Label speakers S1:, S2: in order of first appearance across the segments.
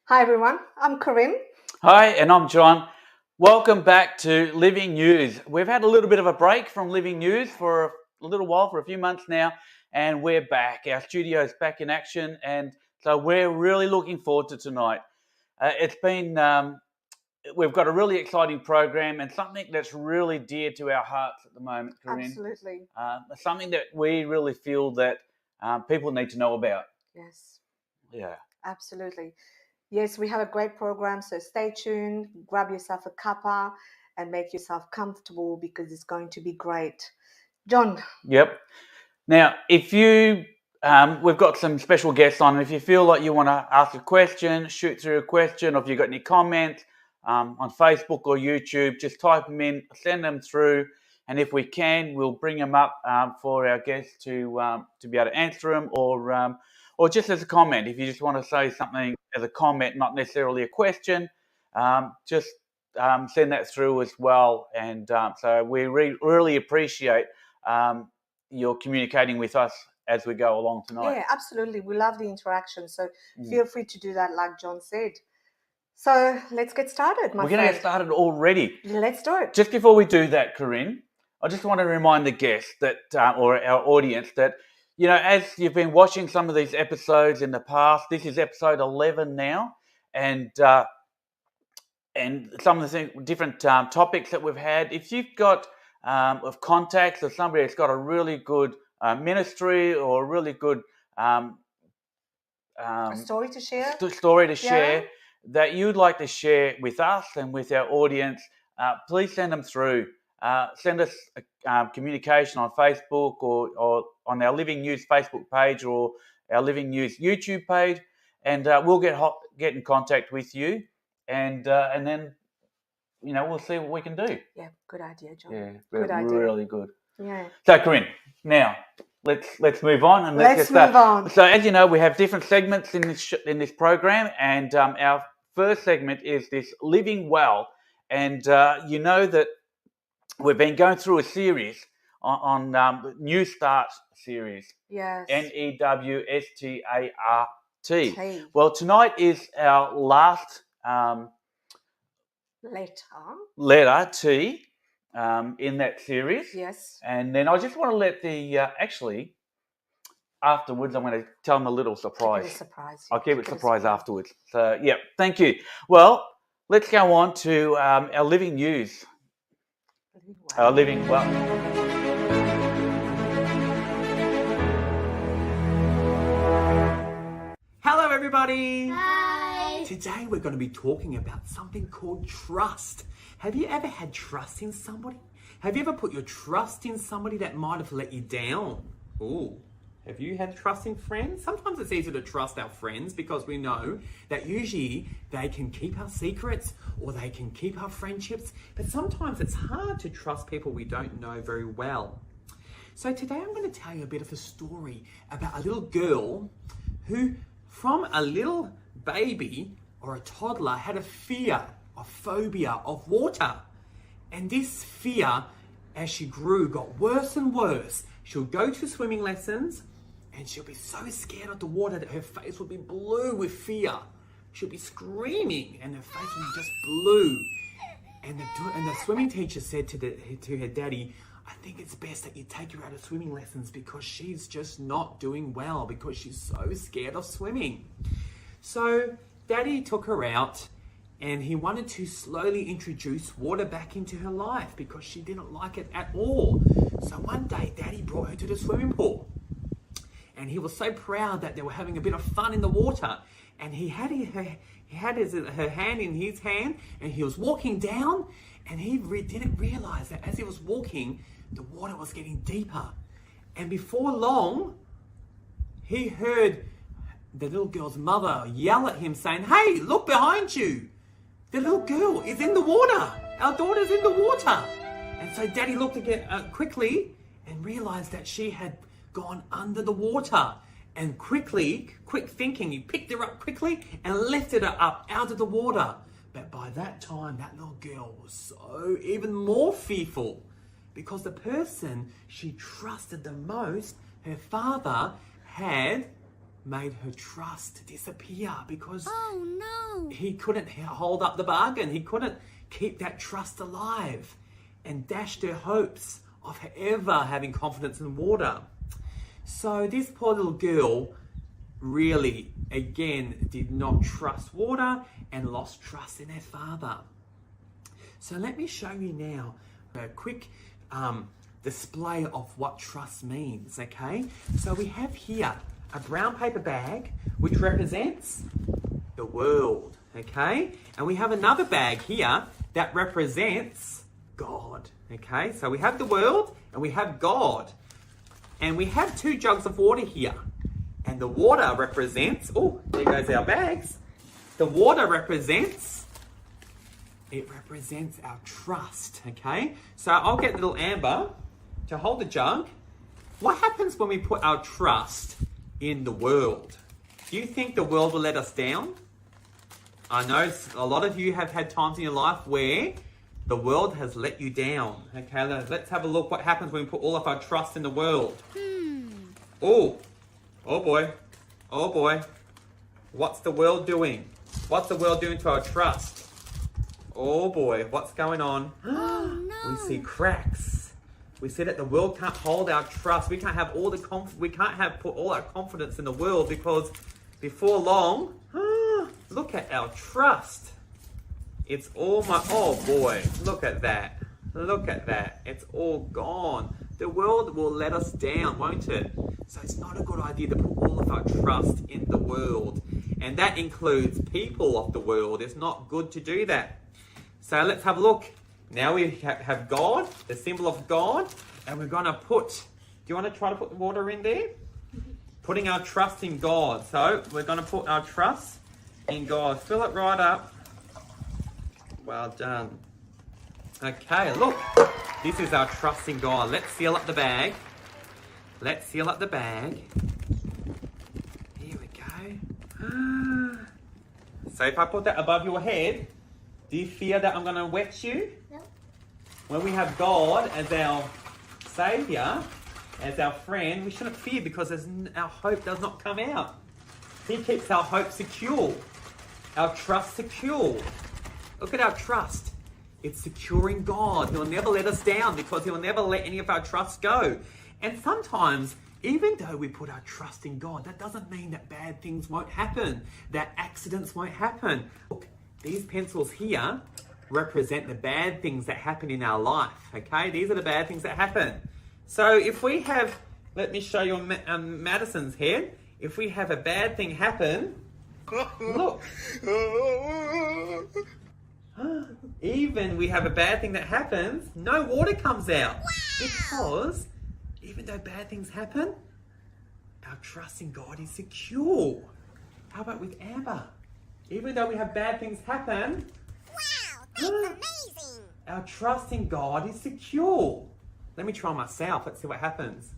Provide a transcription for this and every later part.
S1: Hi everyone, I'm Corinne.
S2: Hi, and I'm John. Welcome back to Living News. We've had a little bit of a break from Living News for a little while, for a few months now, and we're back. Our studio's back in action, and so we're really looking forward to tonight. We've got a really exciting program and something that's really dear to our hearts at the moment, Corinne.
S1: Absolutely.
S2: Something that we really feel that people need to know about.
S1: Yes,
S2: Yeah.
S1: absolutely. Yes, we have a great program, so stay tuned, grab yourself a cuppa, and make yourself comfortable because it's going to be great. John,
S2: Yep. Now, if you, we've got some special guests on. If you feel like you want to ask a question, shoot through a question, or if you've got any comments on Facebook or YouTube, just type them in, send them through, and if we can, we'll bring them up for our guests to be able to answer them, or just as a comment. If you just want to say something as a comment, not necessarily a question, just send that through as well. And so we really appreciate. You're communicating with us as we go along tonight.
S1: yeah, absolutely. We love the interaction, so
S2: Mm.
S1: feel free to do that, like John said. So let's get started, my
S2: We're going to
S1: friend.
S2: get started already.
S1: Let's do it.
S2: Just before we do that, Corinne, I just want to remind the guests that, or our audience, that as you've been watching some of these episodes in the past, this is episode 11 now, and some of the different topics that we've had. If you've got of contacts or somebody that's got a really good ministry or a really good
S1: A story to share.
S2: Share that you'd like to share with us and with our audience, please send them through. Send us a communication on Facebook or on our Living News Facebook page or our Living News YouTube page, and we'll get in contact with you, and then we'll see what we can do.
S1: Yeah, good idea, John.
S2: Yeah,
S1: good idea.
S2: Really good.
S1: Yeah.
S2: So, Corinne, now let's move on and
S1: let's move on.
S2: So, as you know, we have different segments in this program, and our first segment is this Living Well, and you know that we've been going through a series on New Start series.
S1: Yes.
S2: NEWSTART. Well, tonight is our last letter T. In that series.
S1: Yes.
S2: And then I just want to let the, afterwards, I'm going to tell them a little surprise. I'll keep it surprise afterwards. So, yeah, thank you. Well, let's go on to our Living News. Living Well.
S3: Hello, everybody.
S4: Hi.
S3: Today we're going to be talking about something called trust. Have you ever had trust in somebody? Have you ever put your trust in somebody that might have let you down? Ooh. Have you had trust in friends? Sometimes it's easy to trust our friends because we know that usually they can keep our secrets or they can keep our friendships, but sometimes it's hard to trust people we don't know very well. So today I'm going to tell you a bit of a story about a little girl who, from a little baby or a toddler, had a phobia of water. And this fear, as she grew, got worse and worse. She'll go to swimming lessons and she'll be so scared of the water that her face will be blue with fear. She'll be screaming and her face will be just blue. And the swimming teacher said to her daddy, I think it's best that you take her out of swimming lessons because she's just not doing well because she's so scared of swimming. So Daddy took her out and he wanted to slowly introduce water back into her life because she didn't like it at all. So one day Daddy brought her to the swimming pool and he was so proud that they were having a bit of fun in the water, and he had her hand in his hand and he was walking down, and he didn't realize that as he was walking, the water was getting deeper. And before long, he heard the little girl's mother yell at him saying, hey, look behind you. The little girl is in the water. Our daughter's in the water. And so Daddy looked again quickly and realized that she had gone under the water. And quick thinking, he picked her up quickly and lifted her up out of the water. But by that time, that little girl was so even more fearful because the person she trusted the most, her father, had made her trust disappear because
S4: Oh no!
S3: he couldn't hold up the bargain. He couldn't keep that trust alive and dashed her hopes of her ever having confidence in water. So this poor little girl really, again, did not trust water and lost trust in her father. So let me show you now a quick display of what trust means, okay? So we have here a brown paper bag which represents the world, okay? And we have another bag here that represents God, okay? So we have the world and we have God. And we have 2 jugs of water here. And the water represents, oh, there goes our bags. The water represents our trust, okay? So I'll get little Amber to hold the jug. What happens when we put our trust in the world? Do you think the world will let us down? I know a lot of you have had times in your life where the world has let you down. Okay, let's have a look what happens when we put all of our trust in the world. Oh boy. Oh boy. What's the world doing? What's the world doing to our trust? Oh boy, what's going on?
S4: Oh no!
S3: We see cracks. We see that the world can't hold our trust. We can't have all the put all our confidence in the world because before long, look at our trust. It's all oh boy, look at that. Look at that. It's all gone. The world will let us down, won't it? So it's not a good idea to put all of our trust in the world. And that includes people of the world. It's not good to do that. So let's have a look. Now we have God, the symbol of God, and we're going to put, do you want to try to put the water in there? Putting our trust in God. So we're going to put our trust in God. Fill it right up. Well done. Okay, look. This is our trust in God. Let's seal up the bag. Let's seal up the bag. Here we go. So if I put that above your head, do you fear that I'm going to wet you?
S4: No.
S3: When we have God as our Saviour, as our friend, we shouldn't fear because our hope does not come out. He keeps our hope secure, our trust secure. Look at our trust. It's secure in God. He'll never let us down because He'll never let any of our trust go. And sometimes, even though we put our trust in God, that doesn't mean that bad things won't happen, that accidents won't happen. Look, these pencils here represent the bad things that happen in our life, okay? These are the bad things that happen. So if we have, let me show you on Madison's head, if we have a bad thing happen, look. Even we have a bad thing that happens, no water comes out. Because even though bad things happen, our trust in God is secure. How about with Amber? Even though we have bad things happen,
S4: Wow, that's amazing!
S3: our trust in God is secure. Let me try myself. Let's see what happens.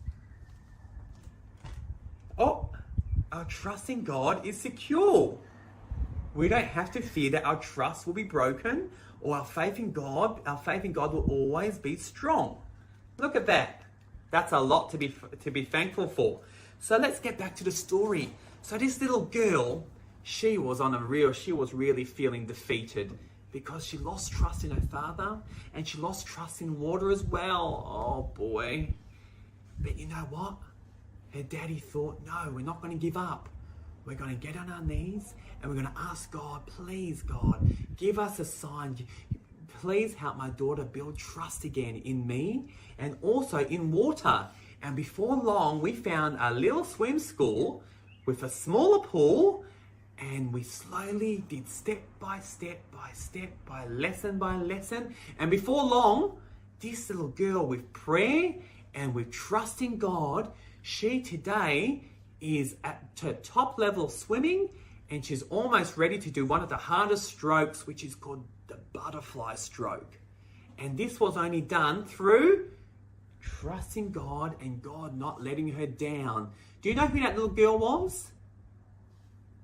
S3: Oh, our trust in God is secure. We don't have to fear that our trust will be broken or our faith in God will always be strong. Look at that. That's a lot to be thankful for. So let's get back to the story. So this little girl, she was really feeling defeated because she lost trust in her father and she lost trust in water as well. Oh boy. But you know what? Her daddy thought, no, we're not going to give up. We're going to get on our knees and we're going to ask God, please God, give us a sign. Please help my daughter build trust again in me and also in water. And before long, we found a little swim school with a smaller pool, and we slowly did step by step by step, by lesson. And before long, this little girl with prayer and with trust in God, she today is at her top level of swimming, and she's almost ready to do one of the hardest strokes, which is called the butterfly stroke. And this was only done through trusting God and God not letting her down. Do you know who that little girl was?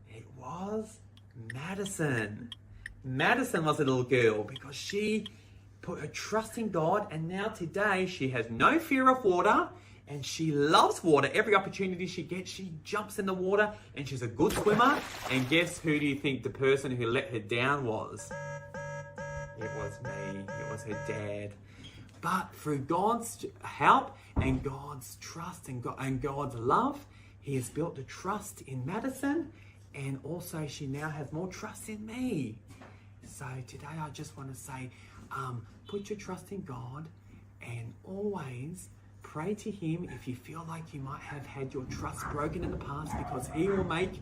S3: It was Madison. Madison was a little girl because she put her trust in God, and now today she has no fear of water and she loves water. Every opportunity she gets, she jumps in the water, and she's a good swimmer. And guess who do you think the person who let her down was? It was me. It was her dad. But through God's help and God's trust and God's love, He has built a trust in Madison, and also she now has more trust in me. So today I just want to say, put your trust in God, and always pray to Him if you feel like you might have had your trust broken in the past, because He will make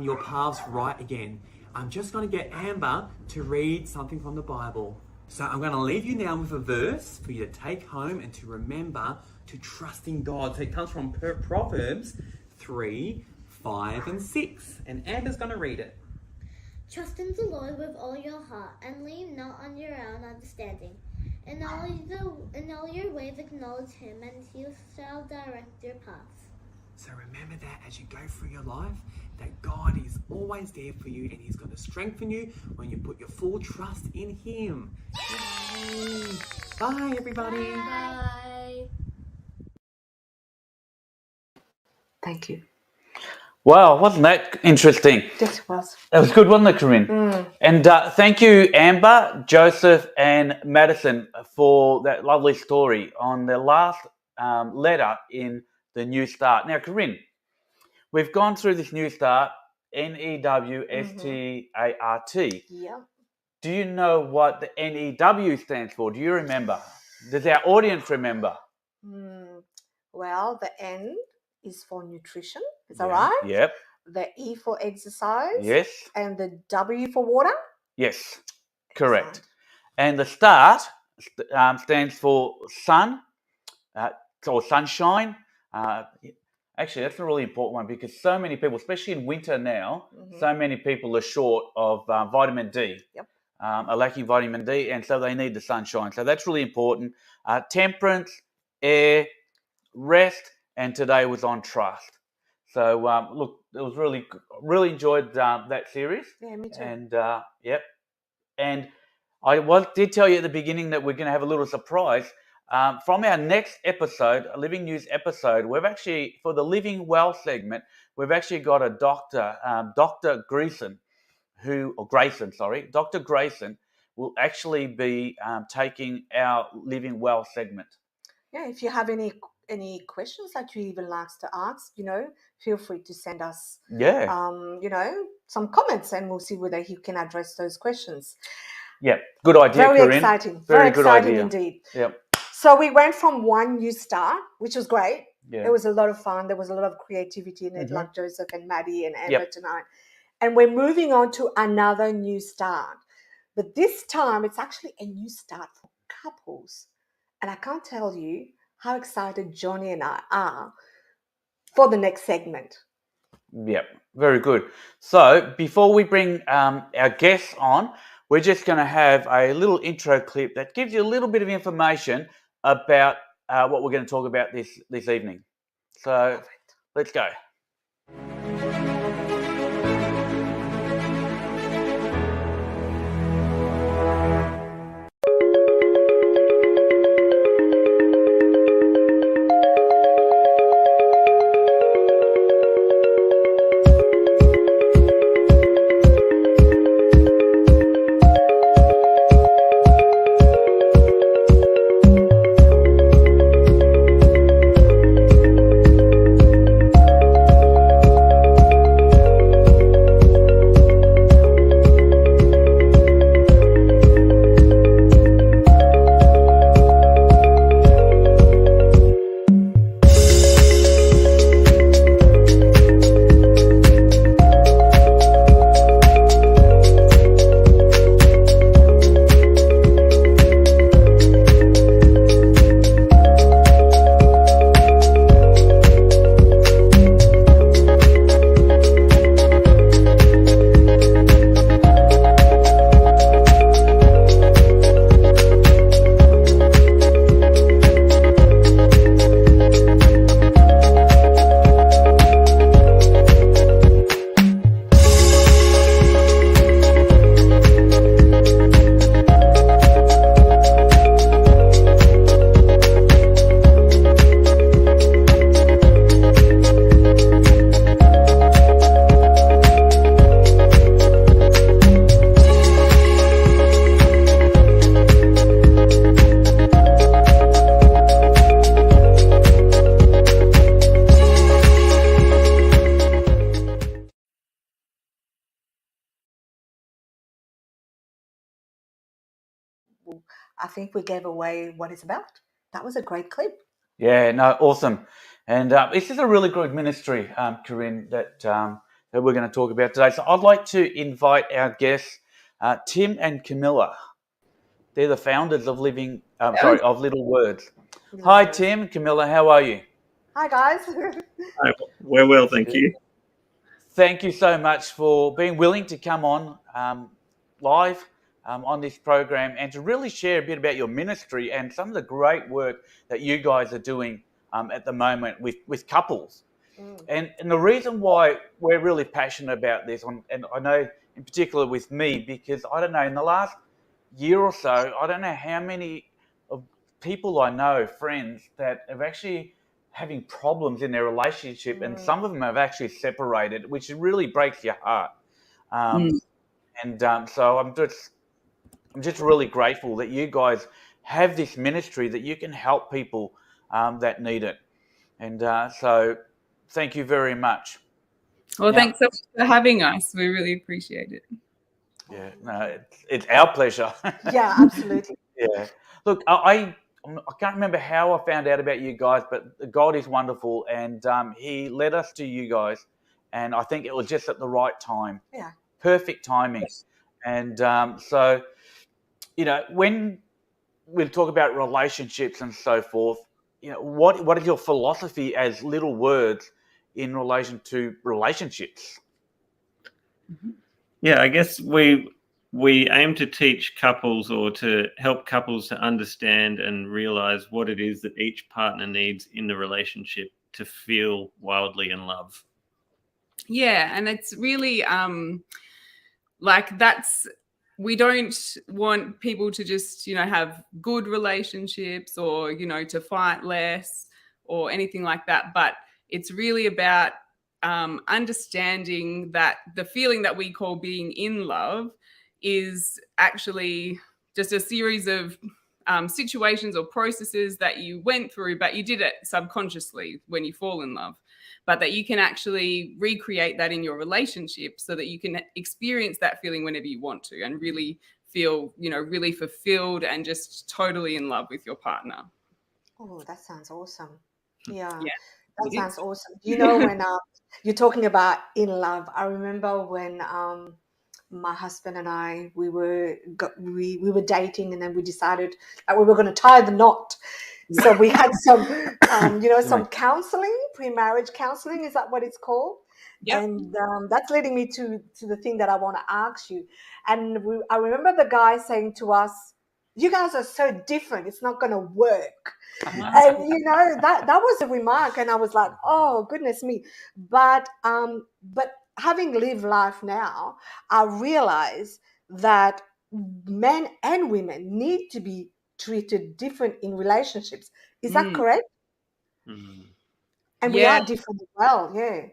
S3: your paths right again. I'm just going to get Amber to read something from the Bible. So I'm going to leave you now with a verse for you to take home and to remember to trust in God. So it comes from Proverbs 3, 5 and 6. And Amber's going to read it.
S5: Trust in the Lord with all your heart, and lean not on your own understanding. In all your ways acknowledge Him, and He shall direct your paths.
S3: So remember that as you go through your life, that God is always there for you, and He's going to strengthen you when you put your full trust in Him. Yay. Bye, everybody.
S5: Bye.
S1: Thank you.
S2: Wow, wasn't that interesting?
S1: Yes, it was.
S2: That was good, wasn't it, Corinne? And thank you, Amber, Joseph, and Madison, for that lovely story on the last letter in the New Start. Now, Corinne, we've gone through this New Start, N-E-W-S-T-A-R-T.
S1: Yeah.
S2: Do you know what the N-E-W stands for? Do you remember? Does our audience remember?
S1: Well, the N is for nutrition. Is that right?
S2: Yep.
S1: The E for exercise.
S2: Yes.
S1: And the W for water.
S2: Yes. Correct. And the start stands for sun, or sunshine. Actually, that's a really important one, because so many people, especially in winter now, so many people are short of vitamin D.
S1: Yep.
S2: Are lacking vitamin D, and so they need the sunshine. So that's really important. Temperance, air, rest, and today was on trust. So look, it was really enjoyed that series.
S1: Yeah, me too.
S2: And yep. And I did tell you at the beginning that we're going to have a little surprise. From our next episode, a Living News episode, we've actually, for the Living Well segment, we've actually got a doctor, Dr. Grayson, Dr. Grayson will actually be taking our Living Well segment.
S1: Yeah, if you have any questions that you even like to ask, feel free to send us, some comments, and we'll see whether he can address those questions.
S2: Yeah, good idea,
S1: Very
S2: Corinne.
S1: exciting.
S2: Very
S1: Very
S2: good
S1: exciting
S2: idea.
S1: indeed.
S2: Yep.
S1: So we went from one New Start, which was great.
S2: Yeah.
S1: It was a lot of fun. There was a lot of creativity in it, like Joseph and Maddie and Amber
S2: Yep.
S1: tonight. And we're moving on to another New Start. But this time, it's actually a new start for couples. And I can't tell you how excited Johnny and I are for the next segment.
S2: Yep, very good. So before we bring our guests on, we're just going to have a little intro clip that gives you a little bit of information about what we're going to talk about this evening. So let's go.
S1: I think we gave away what it's about. That was a great clip.
S2: Yeah, no, awesome. And this is a really good ministry, Corinne, that we're going to talk about today. So I'd like to invite our guests, Tim and Camilla. They're the founders of of Little Words. Hi, Tim and Camilla. How are you?
S1: Hi, guys.
S6: Hi, we're well, thank you.
S2: Thank you so much for being willing to come on live on this program and to really share a bit about your ministry and some of the great work that you guys are doing at the moment with couples. And the reason why we're really passionate about this, and I know in particular with me, because I don't know, in the last year or so, I don't know how many of people I know, friends, that have actually having problems in their relationship, and some of them have actually separated, which really breaks your heart. So I'm just really grateful that you guys have this ministry that you can help people that need it. And so thank you very much.
S7: Well, thanks so much for having us. We really appreciate it.
S2: Yeah, no, it's our pleasure.
S1: Yeah, absolutely.
S2: Yeah. Look, I can't remember how I found out about you guys, but God is wonderful, and He led us to you guys, and I think it was just at the right time.
S1: Yeah.
S2: Perfect timing. And so, when we talk about relationships and so forth, what is your philosophy as Little Words in relation to relationships?
S6: Yeah, I guess we aim to teach couples or to help couples to understand and realize what it is that each partner needs in the relationship to feel wildly in love.
S7: Yeah, and it's really we don't want people to just, have good relationships or, to fight less or anything like that. But it's really about understanding that the feeling that we call being in love is actually just a series of situations or processes that you went through, but you did it subconsciously when you fall in love. But that you can actually recreate that in your relationship so that you can experience that feeling whenever you want to and really feel, really fulfilled and just totally in love with your partner.
S1: Oh, that sounds awesome. Yeah,
S7: it
S1: that sounds awesome. When you're talking about in love, I remember when my husband and I, we were dating, and then we decided that we were going to tie the knot. So we had some, some counseling, pre-marriage counseling. Is that what it's called?
S7: Yep.
S1: And that's leading me to the thing that I want to ask you. And I remember the guy saying to us, "You guys are so different. It's not going to work." And that was a remark, and I was like, "Oh goodness me!" But having lived life now, I realize that men and women need to be treated different in relationships. Is that correct? And we are different as well. Yeah.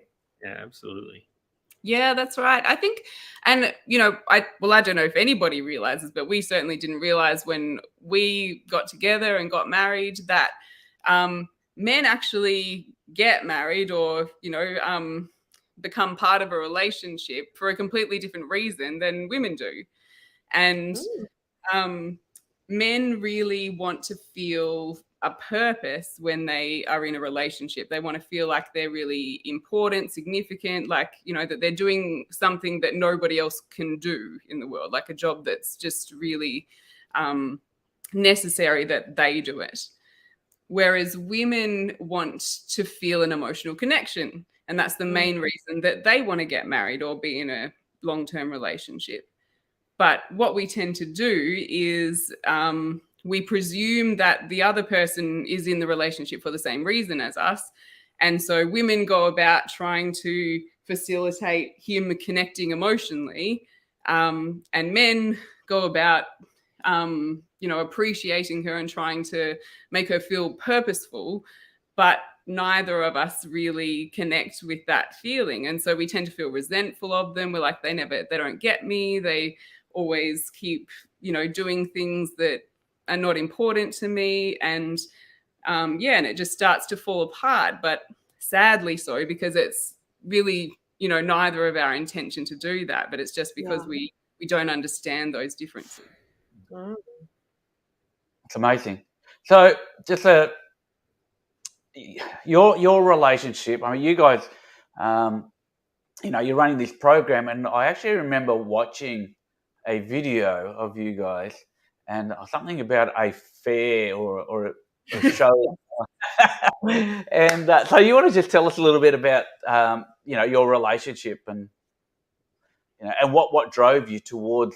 S6: Yeah, absolutely.
S7: Yeah, that's right. I think, and I don't know if anybody realizes, but we certainly didn't realize when we got together and got married that men actually get married or become part of a relationship for a completely different reason than women do. And men really want to feel a purpose when they are in a relationship. They want to feel like they're really important, significant, like, that they're doing something that nobody else can do in the world, like a job that's just really necessary that they do it. Whereas women want to feel an emotional connection. And that's the main reason that they want to get married or be in a long-term relationship. But what we tend to do is we presume that the other person is in the relationship for the same reason as us. And so women go about trying to facilitate him connecting emotionally. And men go about, appreciating her and trying to make her feel purposeful. But neither of us really connect with that feeling. And so we tend to feel resentful of them. We're like, they don't get me. They always keep, doing things that are not important to me. And and it just starts to fall apart, but sadly so, because it's really, neither of our intention to do that, but it's just because we don't understand those differences.
S2: It's amazing. So, just your relationship. I mean, you guys, you're running this program, and I actually remember watching a video of you guys, and something about a fair or a show. And so, you want to just tell us a little bit about your relationship and and what drove you towards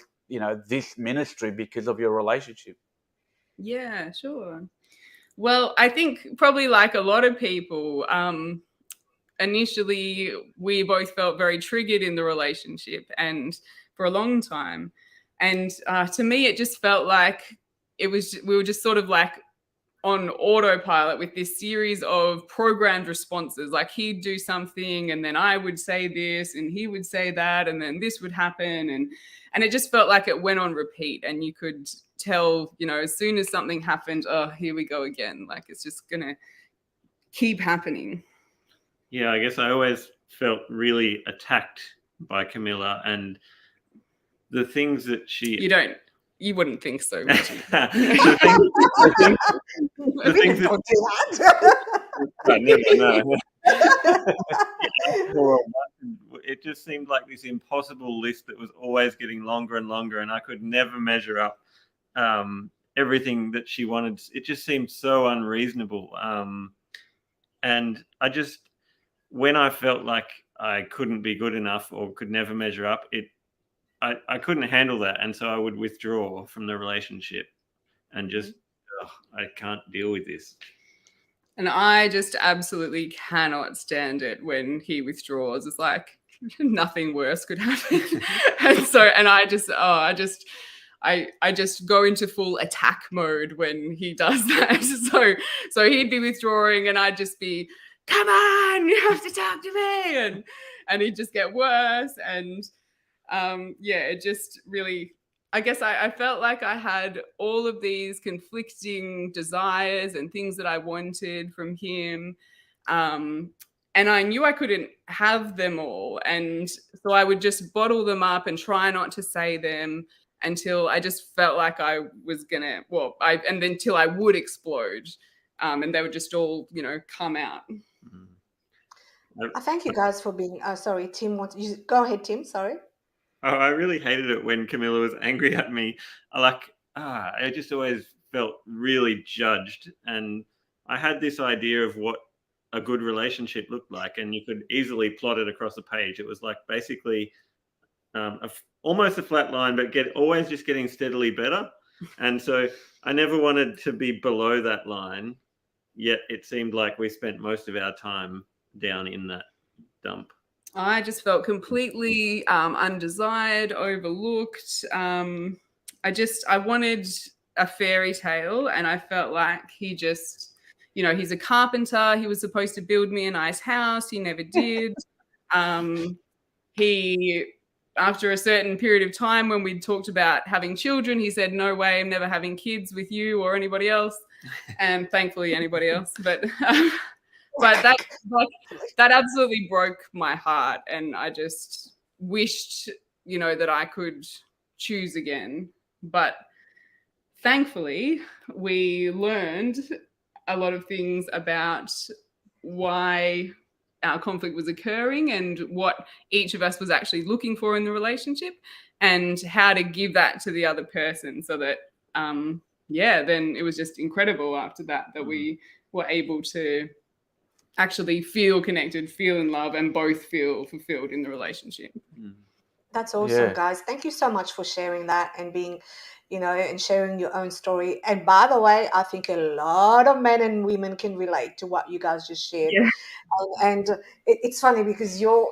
S2: this ministry because of your relationship.
S7: Yeah, sure. Well, I think probably like a lot of people, initially we both felt very triggered in the relationship and for a long time. And to me, it just felt like we were just sort of like on autopilot with this series of programmed responses. Like he'd do something and then I would say this and he would say that and then this would happen. And it just felt like it went on repeat, and you could tell, as soon as something happened, oh, here we go again. Like it's just going to keep happening.
S6: Yeah, I guess I always felt really attacked by Camilla and the things that she...
S7: You wouldn't think so, would you?
S6: the things that...
S1: Don't do that.
S6: I never know. It just seemed like this impossible list that was always getting longer and longer, and I could never measure up everything that she wanted. It just seemed so unreasonable. And I just, when I felt like I couldn't be good enough or could never measure up, I couldn't handle that. And so I would withdraw from the relationship and just, I can't deal with this.
S7: And I just absolutely cannot stand it when he withdraws. It's like nothing worse could happen. and I just go into full attack mode when he does that. So he'd be withdrawing and I'd just be, come on, you have to talk to me. And he'd just get worse. And it just really, I guess I felt like I had all of these conflicting desires and things that I wanted from him. And I knew I couldn't have them all. And so I would just bottle them up and try not to say them until I just felt like I was going to, and then till I would explode. And they would just all, come out.
S1: Thank you guys for being, sorry, Tim, go ahead, Tim, sorry.
S6: Oh, I really hated it when Camilla was angry at me. I just always felt really judged. And I had this idea of what a good relationship looked like, and you could easily plot it across a page. It was like basically almost a flat line, but always just getting steadily better. And so I never wanted to be below that line, yet it seemed like we spent most of our time down in that dump.
S7: I just felt completely undesired, overlooked. I wanted a fairy tale, and I felt like he just, he's a carpenter. He was supposed to build me a nice house. He never did. After a certain period of time when we talked about having children, he said, no way, I'm never having kids with you or anybody else. And thankfully anybody else. But that absolutely broke my heart. And I just wished, that I could choose again. But thankfully, we learned a lot of things about why our conflict was occurring and what each of us was actually looking for in the relationship and how to give that to the other person so that, then it was just incredible after that we were able to actually feel connected, feel in love, and both feel fulfilled in the relationship.
S1: That's awesome, guys. Thank you so much for sharing that and being, and sharing your own story. And by the way, I think a lot of men and women can relate to what you guys just shared. Yeah. And it's funny because you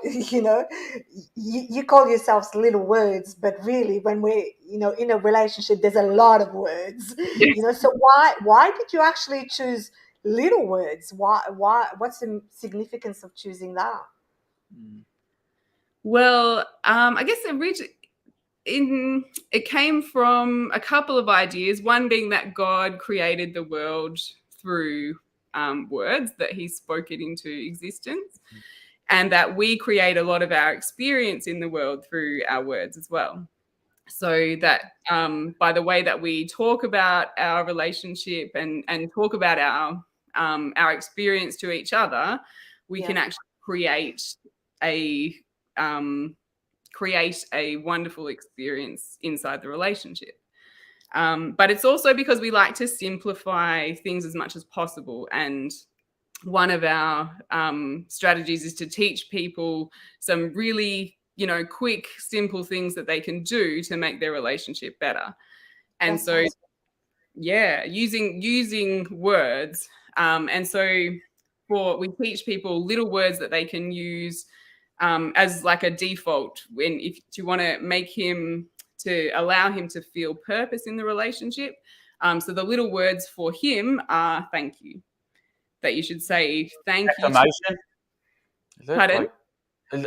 S1: call yourselves little words, but really when we're, in a relationship, there's a lot of words, so why did you actually choose little words? Why, what's the significance of choosing that?
S7: Well, I guess it came from a couple of ideas. One being that God created the world through words, that he spoke it into existence, and that we create a lot of our experience in the world through our words as well. so that by the way that we talk about our relationship and talk about our experience to each other, we
S1: Yeah.
S7: can actually create a wonderful experience inside the relationship. But it's also because we like to simplify things as much as possible. And one of our strategies is to teach people some really, quick, simple things that they can do to make their relationship better. And
S1: That
S7: so,
S1: sounds
S7: yeah, using words. And so we teach people little words that they can use as like a default if you want to allow him to feel purpose in the relationship. So the little words for him are thank you. That you should say thank you.
S2: Affirmation? Is it?
S7: Pardon?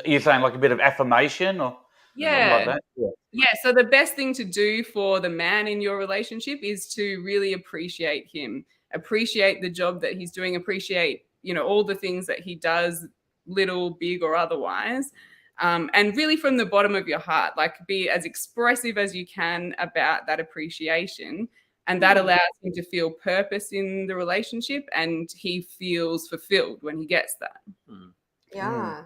S2: You're saying like a bit of affirmation or something like
S7: Yeah.
S2: that? Yeah.
S7: Yeah. So the best thing to do for the man in your relationship is to really appreciate him, appreciate the job that he's doing, appreciate, all the things that he does, little, big, or otherwise. And really from the bottom of your heart, like be as expressive as you can about that appreciation. And that allows him to feel purpose in the relationship, and he feels fulfilled when he gets that.
S1: Yeah.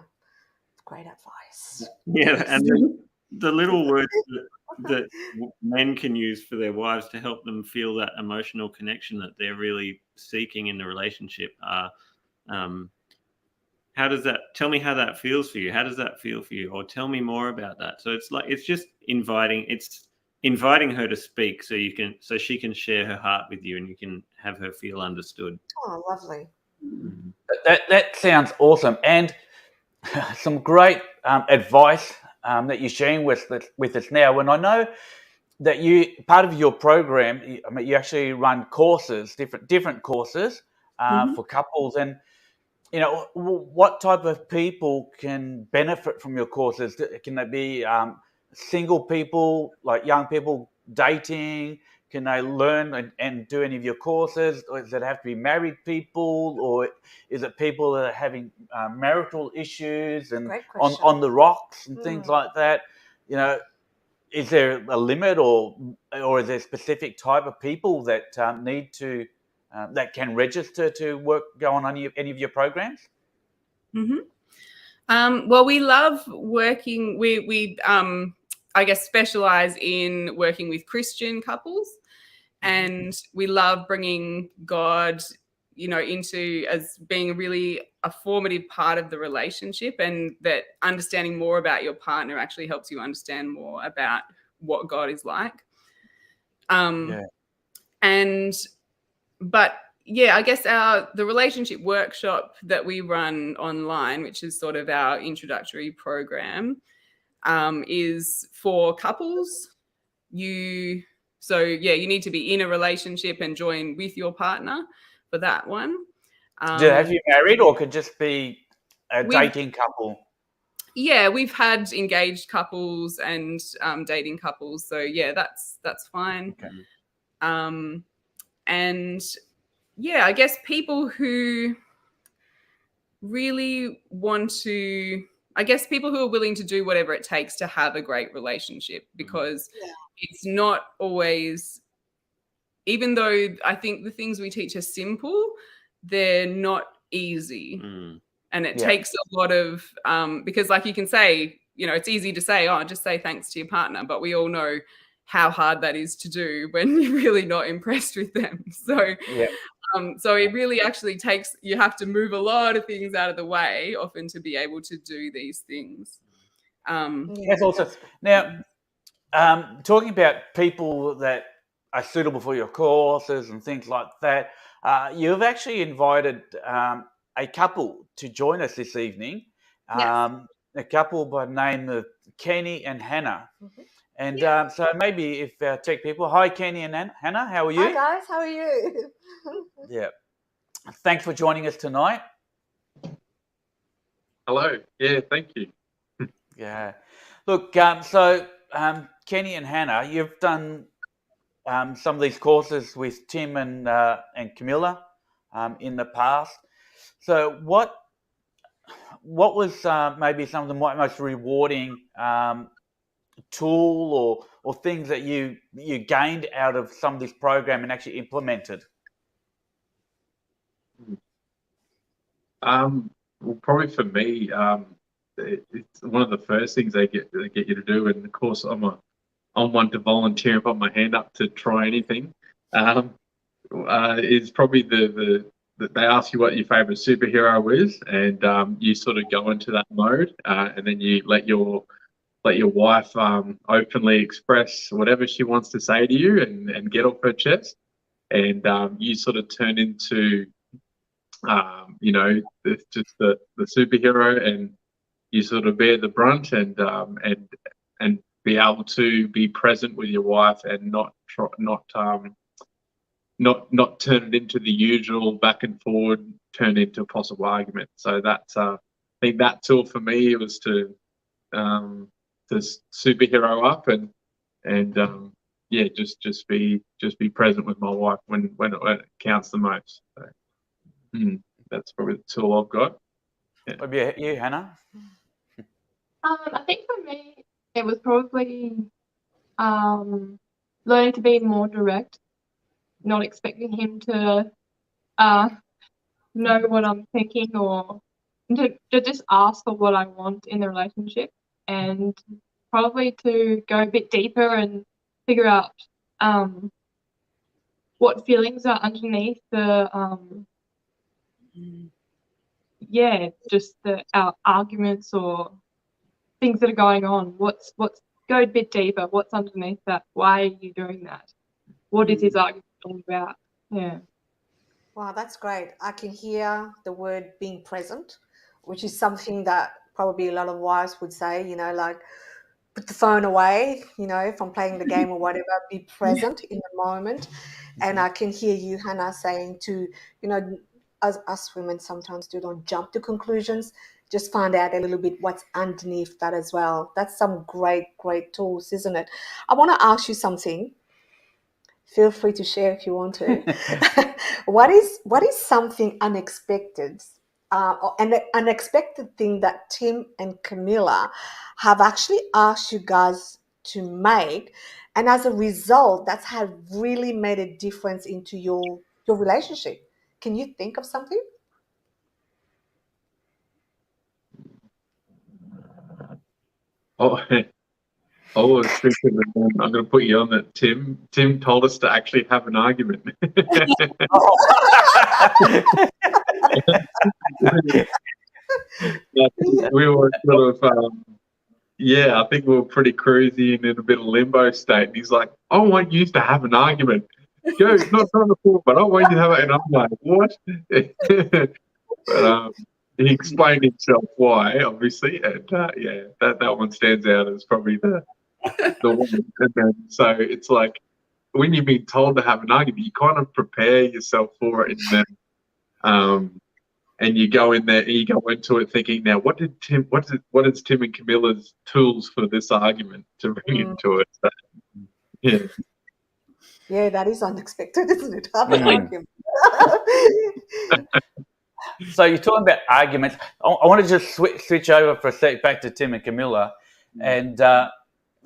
S1: Great advice.
S6: Yeah, and the little words that men can use for their wives to help them feel that emotional connection that they're really seeking in the relationship are, tell me how that feels for you. How does that feel for you? Or tell me more about that. So it's just inviting her to speak so she can share her heart with you and you can have her feel understood.
S1: Oh, lovely.
S2: That sounds awesome. And some great advice that you're sharing with us now. When I know that part of your program, you actually run courses, different courses for couples, and what type of people can benefit from your courses? Can they be single people, like young people dating? Can they learn and do any of your courses? Or does it have to be married people? Or is it people that are having marital issues and
S1: Great question.
S2: on the rocks and things like that? Is there a limit or is there a specific type of people that need to that can register to go on any of your programs?
S7: Well, we love working. We I guess specialize in working with Christian couples, and we love bringing God, into as being really a formative part of the relationship, and that understanding more about your partner actually helps you understand more about what God is like. But yeah, I guess the relationship workshop that we run online, which is sort of our introductory program, is for couples. You need to be in a relationship and join with your partner for that one.
S2: Do you have you married, or could just be a dating couple?
S7: Yeah, we've had engaged couples and dating couples. So yeah, that's fine.
S2: Okay.
S7: And yeah, I guess people who really want to, people who are willing to do whatever it takes to have a great relationship, because it's not always, even though I think the things we teach are simple, they're not easy. And it takes a lot of, because like you can say, it's easy to say, oh, just say thanks to your partner. But we all know how hard that is to do when you're really not impressed with them. So, so it really actually takes, you have to move a lot of things out of the way often to be able to do these things.
S2: That's awesome. Now, talking about people that are suitable for your courses and things like that, you've actually invited a couple to join us this evening. A couple by the name of Kenny and Hannah. And so maybe if tech people, hi Kenny and Hannah, how are you?
S1: Hi guys, how are you?
S2: Yeah. Thanks for joining us tonight.
S8: Hello. Yeah, thank you.
S2: Yeah. Look, so Kenny and Hannah, you've done some of these courses with Tim and Camilla in the past. So what was maybe some of the most rewarding tool or things that you gained out of some of this program and actually implemented?
S8: Well, probably for me, it's one of the first things they get you to do, and of course I'm one to volunteer and put my hand up to try anything. Is probably the they ask you what your favorite superhero is, and you sort of go into that mode, and then you let your wife openly express whatever she wants to say to you and get off her chest, and you sort of turn into just the superhero, and you sort of bear the brunt and be able to be present with your wife and not turn it into the usual back and forward, turn into a possible argument. So that's I think that tool for me was to superhero up and just be present with my wife when it counts the most. So, that's probably the tool I've got. Yeah.
S2: What about you, Hannah?
S9: I think for me, it was probably learning to be more direct, not expecting him to know what I'm thinking, or to just ask for what I want in the relationship, and probably to go a bit deeper and figure out what feelings are underneath the our arguments or things that are going on. What's go a bit deeper. What's underneath that? Why are you doing that? What is his argument all about? Yeah.
S1: Wow, that's great. I can hear the word being present, which is something that probably a lot of wives would say, like put the phone away, from playing the game or whatever, be present in the moment. And I can hear you, Hannah, saying to, as us women sometimes don't jump to conclusions, just find out a little bit what's underneath that as well. That's some great tools, isn't it? I want to ask you something. Feel free to share if you want to. What is something unexpected, an unexpected thing that Tim and Camilla have actually asked you guys to make, and as a result, that's had really made a difference into your relationship? Can you think of something?
S8: I was thinking that I'm going to put you on that. Tim told us to actually have an argument. We were sort of, I think we were pretty crazy and in a bit of limbo state. And he's like, I want you to have an argument. Go, not trying to fall, but I want you to have it. And I'm like, what? But he explained himself why, obviously, and that one stands out as probably the one. And then, so it's like when you've been told to have an argument, you kind of prepare yourself for it, and then and you go in there and you go into it thinking, now what is Tim and Camilla's tools for this argument to bring into it? So, yeah.
S1: Yeah, that is unexpected, isn't it? Have an argument.
S2: So you're talking about arguments. I want to just switch over for a sec back to Tim and Camilla. And so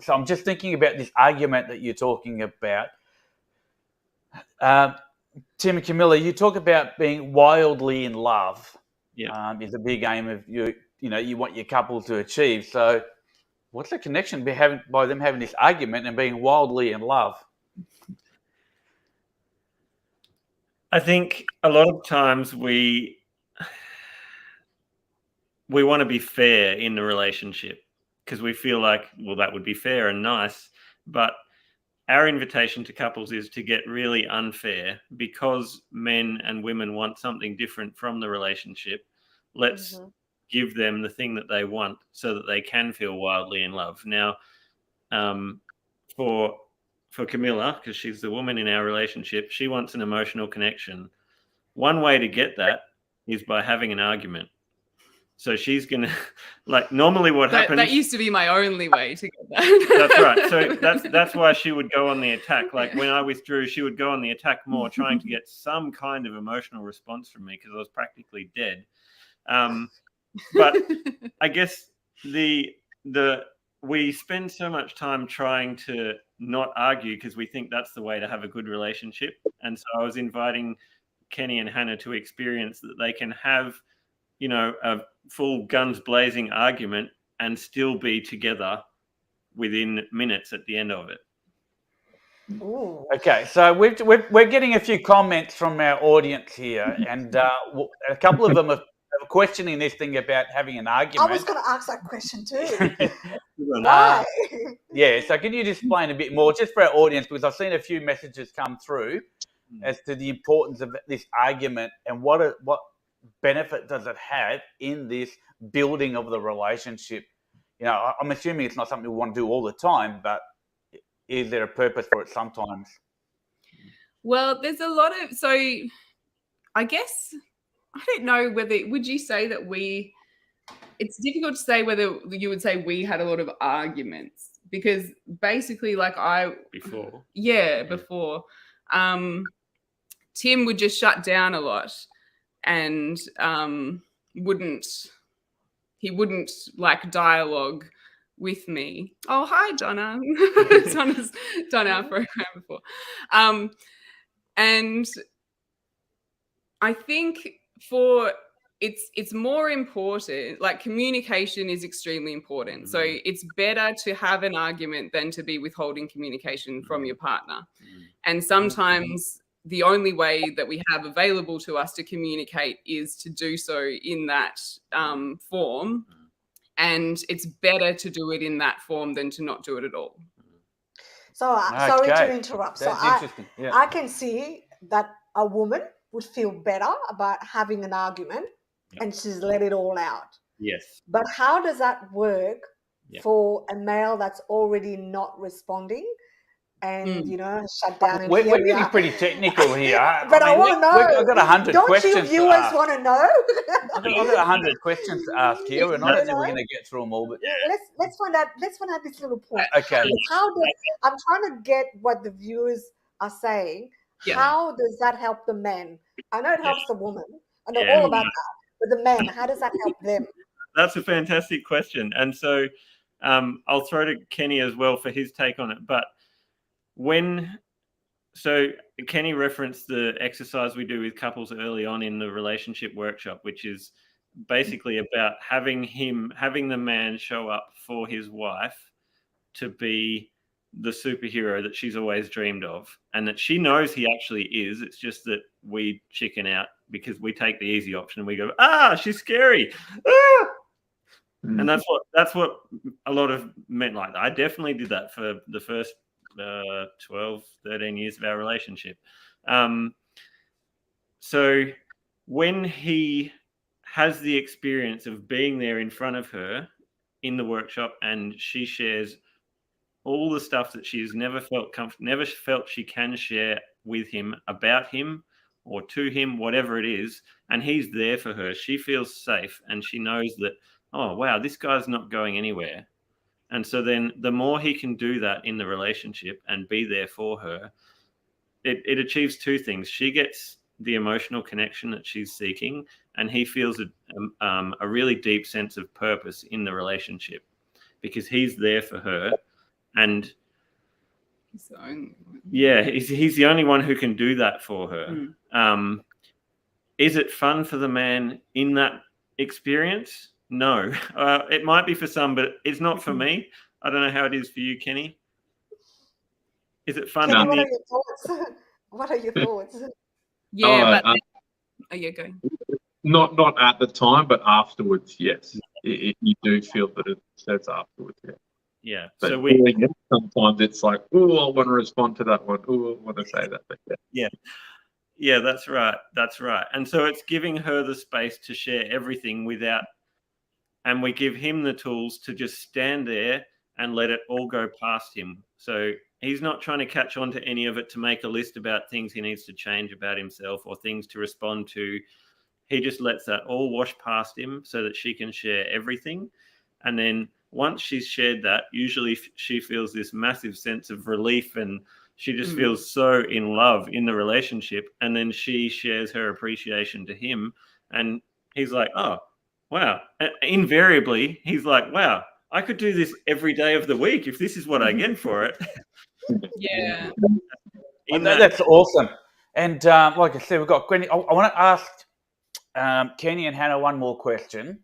S2: I'm just thinking about this argument that you're talking about. Tim and Camilla, you talk about being wildly in love.
S6: Yeah.
S2: Is a big aim of you want your couple to achieve. So what's the connection by them having this argument and being wildly in love?
S6: I think a lot of times we want to be fair in the relationship because we feel like, well, that would be fair and nice. But our invitation to couples is to get really unfair because men and women want something different from the relationship. Let's give them the thing that they want so that they can feel wildly in love. Now, for Camilla, because she's the woman in our relationship, she wants an emotional connection. One way to get that is by having an argument. So she's going to, like, normally what happens...
S7: That used to be my only way to get that.
S6: That's right. So that's why she would go on the attack. Like, when I withdrew, she would go on the attack more, trying to get some kind of emotional response from me because I was practically dead. But I guess the we spend so much time trying to not argue because we think that's the way to have a good relationship. And so I was inviting Kenny and Hannah to experience that they can have, you know, a full guns blazing argument and still be together within minutes at the end of it.
S1: Ooh.
S2: Okay, so we're getting a few comments from our audience here, and a couple of them are questioning this thing about having an
S1: I
S2: argument.
S1: was going to ask that question too. Why?
S2: Yeah, so can you just explain a bit more, just for our audience, because I've seen a few messages come through as to the importance of this argument and what benefit does it have in this building of the relationship. You know, I'm assuming it's not something we want to do all the time, but is there a purpose for it sometimes?
S7: Well, there's a lot of, so I guess, I don't know whether, would you say that it's difficult to say whether you would say we had a lot of arguments, because basically before. Tim would just shut down a lot and he wouldn't like dialogue with me. Oh, hi, Donna. Donna's done our program before. And I think it's more important, like communication is extremely important. So it's better to have an argument than to be withholding communication from your partner. And sometimes the only way that we have available to us to communicate is to do so in that form. And it's better to do it in that form than to not do it at all.
S1: So sorry
S2: Okay.
S1: to interrupt.
S2: That's
S1: So
S2: interesting. Yeah.
S1: I can see that a woman would feel better about having an argument and she's let it all out.
S6: Yes.
S1: But how does that work
S6: Yeah.
S1: for a male that's already not responding and, you know, shut down? And
S2: We're
S1: here we
S2: getting
S1: are.
S2: pretty technical here.
S1: But I want to know.
S2: I've got 100
S1: Don't
S2: questions.
S1: you
S2: to
S1: viewers
S2: ask.
S1: want to know?
S2: I've got 100 questions to ask here, and I don't think we're going to get through them all. But
S1: Let's find out. Let's find out this little point.
S2: okay,
S1: I'm trying to get what the viewers are saying.
S7: Yeah.
S1: How does that help the men? I know it helps the woman. I know
S6: Yeah.
S1: all about that. But the men, how does that help them?
S6: That's a fantastic question. And so I'll throw to Kenny as well for his take on it. But so Kenny referenced the exercise we do with couples early on in the relationship workshop, which is basically about having the man show up for his wife to be the superhero that she's always dreamed of, and that she knows he actually is. It's just that we chicken out because we take the easy option and we go, she's scary. And that's what a lot of men like. I definitely did that for the first 12, 13 years of our relationship. So when he has the experience of being there in front of her in the workshop, and she shares all the stuff that she's never felt she can share with him, about him or to him, whatever it is, and he's there for her, she feels safe and she knows that, oh, wow, this guy's not going anywhere. And so then the more he can do that in the relationship and be there for her, it achieves two things. She gets the emotional connection that she's seeking, and he feels a really deep sense of purpose in the relationship because he's there for her. And he's the only one who can do that for her. Is it fun for the man in that experience? No. It might be for some, but it's not for me. I don't know how it is for you, Kenny. Is it fun?
S1: Kenny, what are your thoughts? What are your thoughts?
S7: Yeah, go.
S8: Not at the time, but afterwards, yes. You do feel that it says afterwards, yeah.
S6: Yeah.
S8: But
S6: So
S8: sometimes it's like, oh, I want to respond to that one. Oh, I want to say that. But
S6: yeah. Yeah, that's right. That's right. And so it's giving her the space to share everything and we give him the tools to just stand there and let it all go past him. So he's not trying to catch on to any of it to make a list about things he needs to change about himself or things to respond to. He just lets that all wash past him so that she can share everything. And then once she's shared that, usually she feels this massive sense of relief and she just feels so in love in the relationship. And then she shares her appreciation to him. And he's like, oh, wow. And invariably, he's like, wow, I could do this every day of the week if this is what I get for it.
S7: Yeah.
S2: That's awesome. And like I said, we've got Gwenny. I want to ask Kenny and Hannah one more question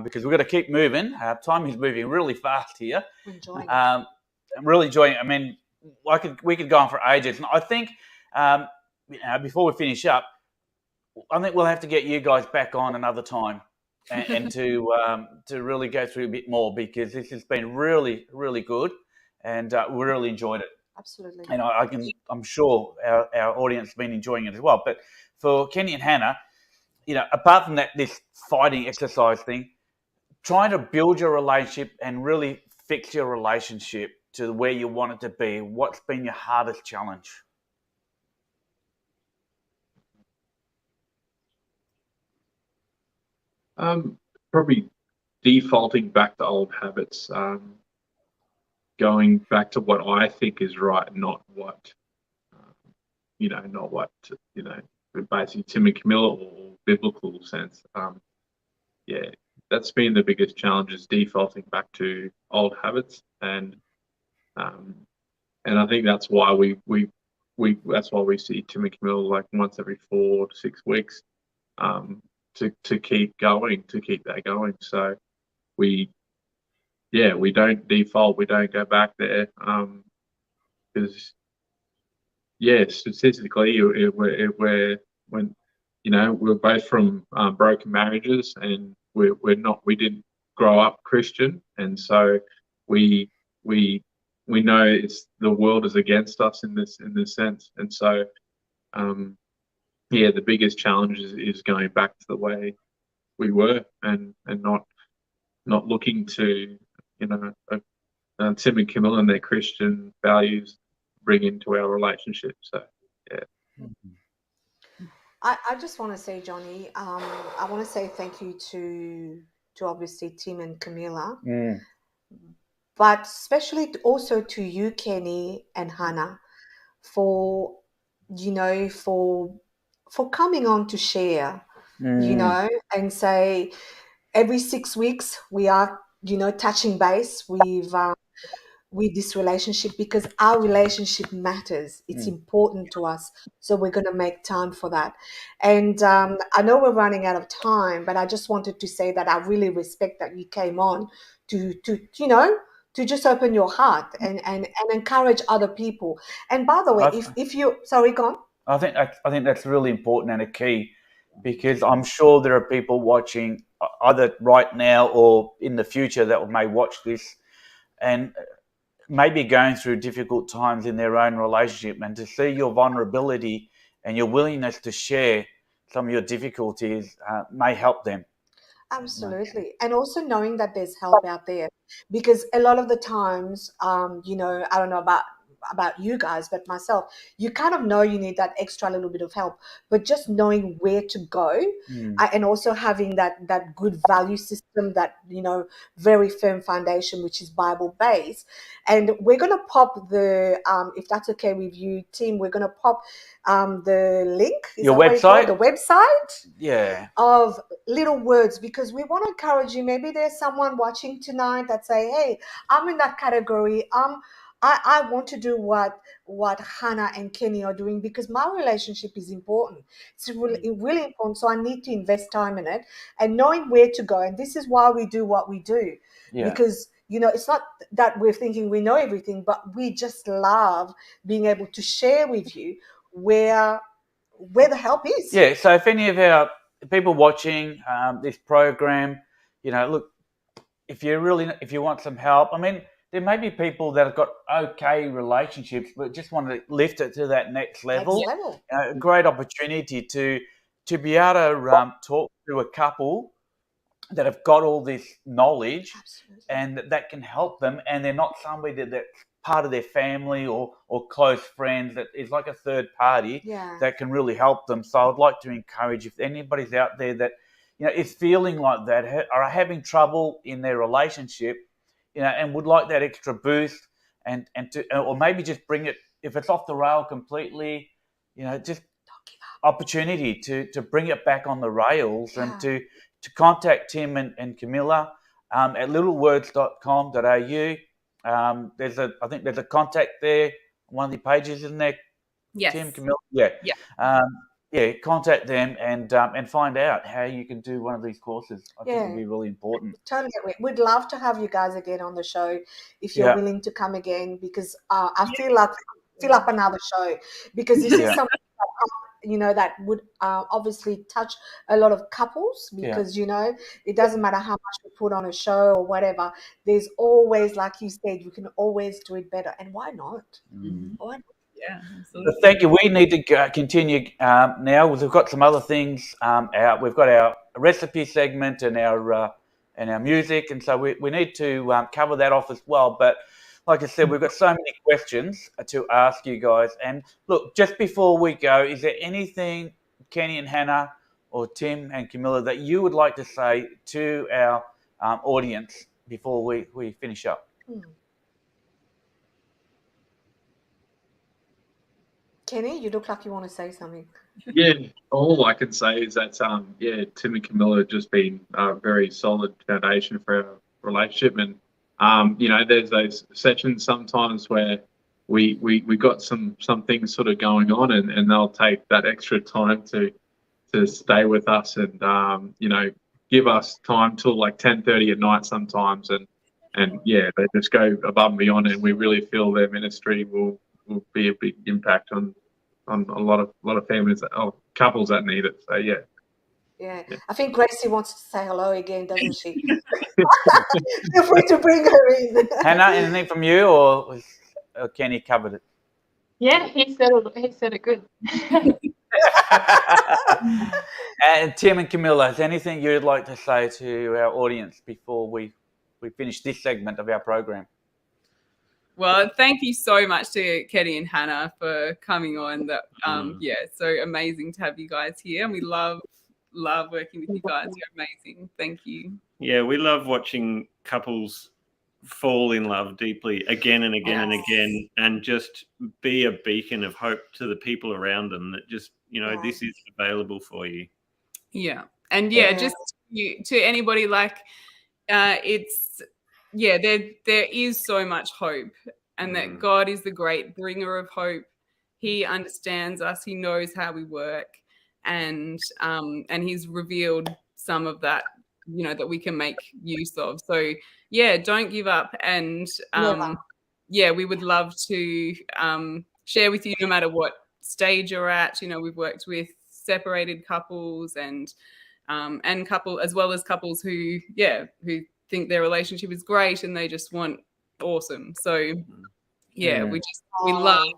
S2: because we've got to keep moving. Time is moving really fast here.
S1: Enjoying it.
S2: I'm really enjoying it. I mean, we could go on for ages. And I think before we finish up, I think we'll have to get you guys back on another time and to really go through a bit more because this has been really, really good and we really enjoyed it.
S1: Absolutely.
S2: And I'm sure our audience has been enjoying it as well. But for Kenny and Hannah, apart from this fighting exercise thing, trying to build your relationship and really fix your relationship to where you want it to be, what's been your hardest challenge?
S8: Probably defaulting back to old habits, going back to what I think is right, not what, basically Tim and Camilla or biblical sense. That's been the biggest challenge is defaulting back to old habits, and I think that's why we see Tim and Camilla like once every 4 to 6 weeks, to keep that going. So we don't default, we don't go back there, because statistically we're both from broken marriages, and we didn't grow up Christian, and so we know the world is against us in this sense, and so the biggest challenge is going back to the way we were, and not looking to Tim and Camilla and their Christian values bring into our relationship. So
S1: I just want to say, Johnny, I want to say thank you to obviously Tim and Camilla, but especially also to you, Kenny and Hannah, for coming on to share, and say every 6 weeks we are, touching base with this relationship, because our relationship matters. It's important to us. So we're going to make time for that. And I know we're running out of time, but I just wanted to say that I really respect that you came on to just open your heart and encourage other people. And by the way, if you, sorry, go on.
S2: I think that's really important and a key, because I'm sure there are people watching either right now or in the future that may watch this and maybe going through difficult times in their own relationship, and to see your vulnerability and your willingness to share some of your difficulties may help them.
S1: Absolutely. And also knowing that there's help out there, because a lot of the times, I don't know about you guys, but myself, you kind of know you need that extra little bit of help, but just knowing where to go, and also having that good value system, that very firm foundation, which is Bible based. And we're going to pop the if that's okay with you, team, we're going to pop the link,
S2: your website,
S1: the website of Little Words, because we want to encourage you. Maybe there's someone watching tonight that say, hey, I'm in that category, I want to do what Hannah and Kenny are doing, because my relationship is important. It's really, really important. So I need to invest time in it, and knowing where to go. And this is why we do what we do, because it's not that we're thinking we know everything, but we just love being able to share with you where the help is.
S2: Yeah. So if any of our people watching this program, look, if you want some help, I mean, there may be people that have got okay relationships, but just want to lift it to that next level. A great opportunity to be able to talk to a couple that have got all this knowledge.
S1: Absolutely.
S2: And that can help them, and they're not somebody that's part of their family or close friends, that is like a third party that can really help them. So I'd like to encourage, if anybody's out there that is feeling like that, or are having trouble in their relationship, and would like that extra boost, and or maybe just bring it, if it's off the rail completely, just opportunity to bring it back on the rails, and to contact Tim and Camilla, at littlewords.com.au. I think there's a contact there. One of the pages, isn't there?
S7: Yes.
S2: Tim, Camilla? Yeah. Contact them and find out how you can do one of these courses. I think it'd be really important.
S1: Totally agree. We'd love to have you guys again on the show if you're willing to come again, because I feel like fill up another show, because this is something that, that would obviously touch a lot of couples, because it doesn't matter how much we put on a show or whatever. There's always, like you said, we can always do it better, and why not? Why not?
S7: Yeah, absolutely.
S2: Thank you. We need to continue now. We've got some other things out. We've got our recipe segment and our music, and so we need to cover that off as well. But like I said, we've got so many questions to ask you guys. And look, just before we go, is there anything, Kenny and Hannah, or Tim and Camilla, that you would like to say to our audience before we finish up?
S1: Kenny, you look like you want to say something.
S8: Yeah, all I can say is that Tim and Camilla have just been a very solid foundation for our relationship, and there's those sessions sometimes where we got some things sort of going on, and they'll take that extra time to stay with us and give us time till like 10:30 at night sometimes, and they just go above and beyond, and we really feel their ministry will be a big impact on a lot of families or couples that need it. So yeah. I think Gracie wants to say hello again, doesn't she? Feel free to bring her in.
S2: Hannah, anything from you, or was Kenny covered it?
S9: Yeah, he said it good.
S2: And Tim and Camilla, is there anything you'd like to say to our audience before we finish this segment of our program?
S7: Well, thank you so much to Kenny and Hannah for coming on. That so amazing to have you guys here, and we love working with you guys. You're amazing. Thank you.
S6: Yeah, we love watching couples fall in love deeply again and again and again, and just be a beacon of hope to the people around them that just this is available for you.
S7: Yeah, and just to anybody, like there is so much hope, and that God is the great bringer of hope. He understands us. He knows how we work, and he's revealed some of that, that we can make use of. So don't give up, and we would love to share with you no matter what stage you're at. We've worked with separated couples and as well as couples who think their relationship is great and they just want awesome. So we love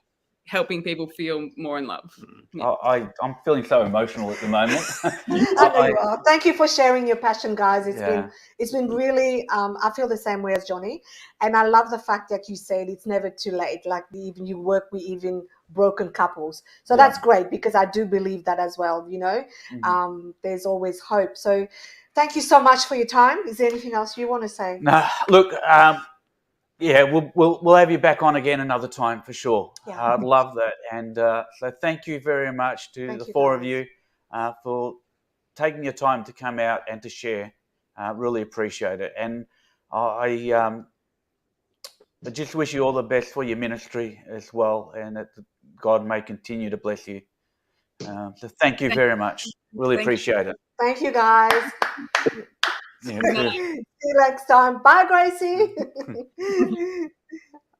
S7: helping people feel more in love.
S2: I'm feeling so emotional at the moment.
S1: I know you are. Thank you for sharing your passion, guys. It's been really I feel the same way as Johnny, and I love the fact that you said it's never too late. Like you work with even broken couples, so that's great, because I do believe that as well. There's always hope. So thank you so much for your time. Is there anything else you want to say?
S2: No, look, we'll have you back on again another time for sure. I'd love that. And so thank you very much to the four of you for taking your time to come out and to share. Really appreciate it. And I just wish you all the best for your ministry as well, and that God may continue to bless you. So thank you very much. Really appreciate it.
S1: Thank you, guys. See you next time. Bye, Gracie.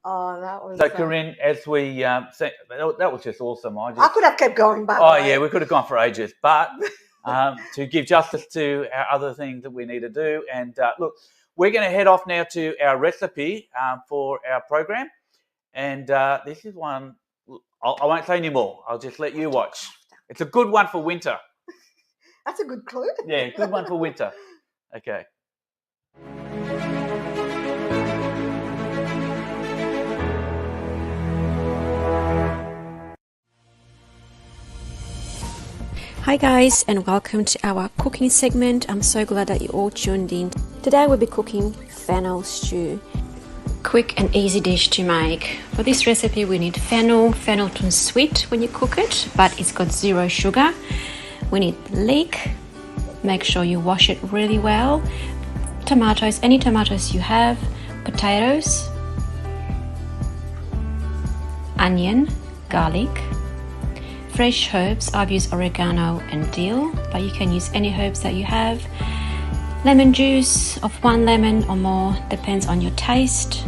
S1: That was
S2: so. Corinne, as we that was just awesome.
S1: I could have kept going, but
S2: we could have gone for ages, but to give justice to our other things that we need to do, and look, we're going to head off now to our recipe for our program, and this is one. I won't say any more. I'll just let you watch. It's a good one for winter.
S1: That's a good clue.
S2: Yeah, good one for winter. Okay.
S10: Hi guys, and welcome to our cooking segment. I'm so glad that you all tuned in. Today we'll be cooking fennel stew. Quick and easy dish to make. For this recipe we need fennel. Fennel turns sweet when you cook it, but it's got 0 sugar. We need leek. Make sure you wash it really well. tomatoes, any tomatoes you have, potatoes, onion, garlic, fresh herbs. I've used oregano and dill, but you can use any herbs that you have. Lemon juice of 1 lemon or more, depends on your taste.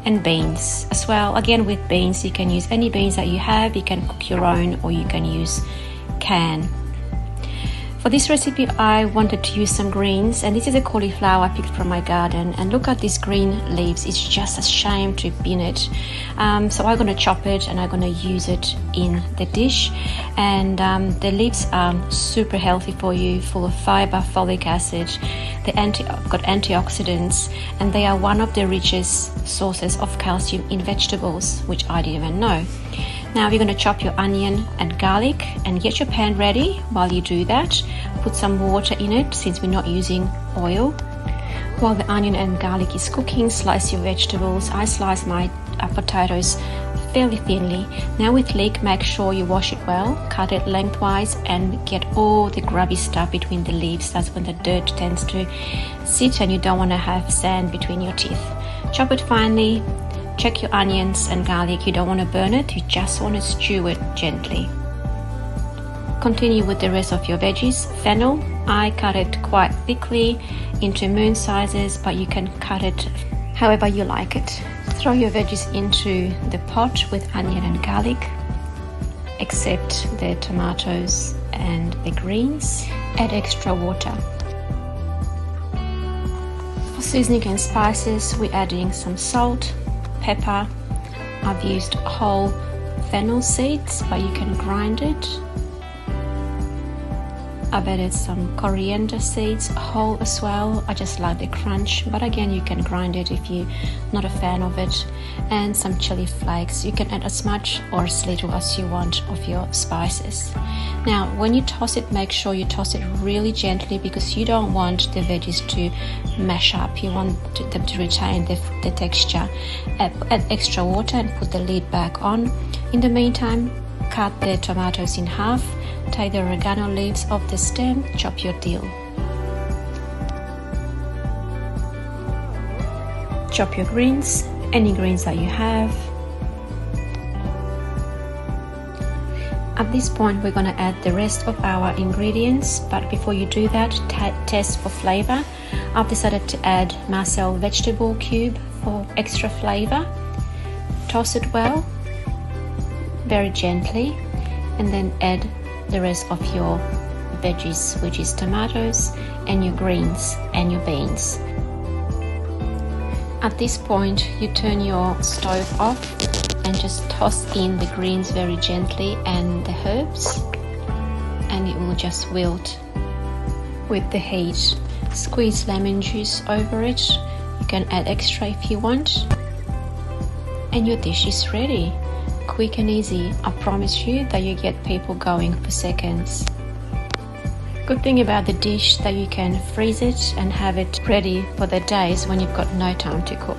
S10: And beans as well. Again, with beans, you can use any beans that you have. You can cook your own or you can use canned. For this recipe, I wanted to use some greens, and this is a cauliflower I picked from my garden. And look at these green leaves, it's just a shame to bin it. So I'm going to chop it and I'm going to use it in the dish. And the leaves are super healthy for you, full of fiber, folic acid. They've got antioxidants, and they are one of the richest sources of calcium in vegetables, which I didn't even know. Now you're going to chop your onion and garlic and get your pan ready. While you do that, put some water in it since we're not using oil. While the onion and garlic is cooking, slice your vegetables. I slice my potatoes fairly thinly. Now with leek, make sure you wash it well, cut it lengthwise and get all the grubby stuff between the leaves. That's when the dirt tends to sit and you don't want to have sand between your teeth. Chop it finely. Check your onions and garlic. You don't want to burn it, you just want to stew it gently. Continue with the rest of your veggies. Fennel, I cut it quite thickly into moon sizes, but you can cut it however you like it. Throw your veggies into the pot with onion and garlic, except the tomatoes and the greens. Add extra water. For seasoning and spices, we're adding some salt, pepper. I've used whole fennel seeds, but you can grind it. I've added some coriander seeds, whole as well. I just like the crunch, but again, you can grind it if you're not a fan of it. And some chili flakes. You can add as much or as little as you want of your spices. Now, when you toss it, make sure you toss it really gently because you don't want the veggies to mash up. You want them to retain the texture. Add extra water and put the lid back on. In the meantime, cut the tomatoes in half. Take the oregano leaves off the stem, chop your dill. Chop your greens, any greens that you have. At this point, we're going to add the rest of our ingredients, but before you do that, test for flavor. I've decided to add Marcel vegetable cube for extra flavor. Toss it well, very gently, and then add the rest of your veggies, which is tomatoes and your greens and your beans. At this point, you turn your stove off and just toss in the greens very gently and the herbs, and it will just wilt with the heat. Squeeze lemon juice over it. You can add extra if you want, and your dish is ready. Quick and easy. I promise you that you get people going for seconds. Good thing about the dish that you can freeze it and have it ready for the days when you've got no time to cook.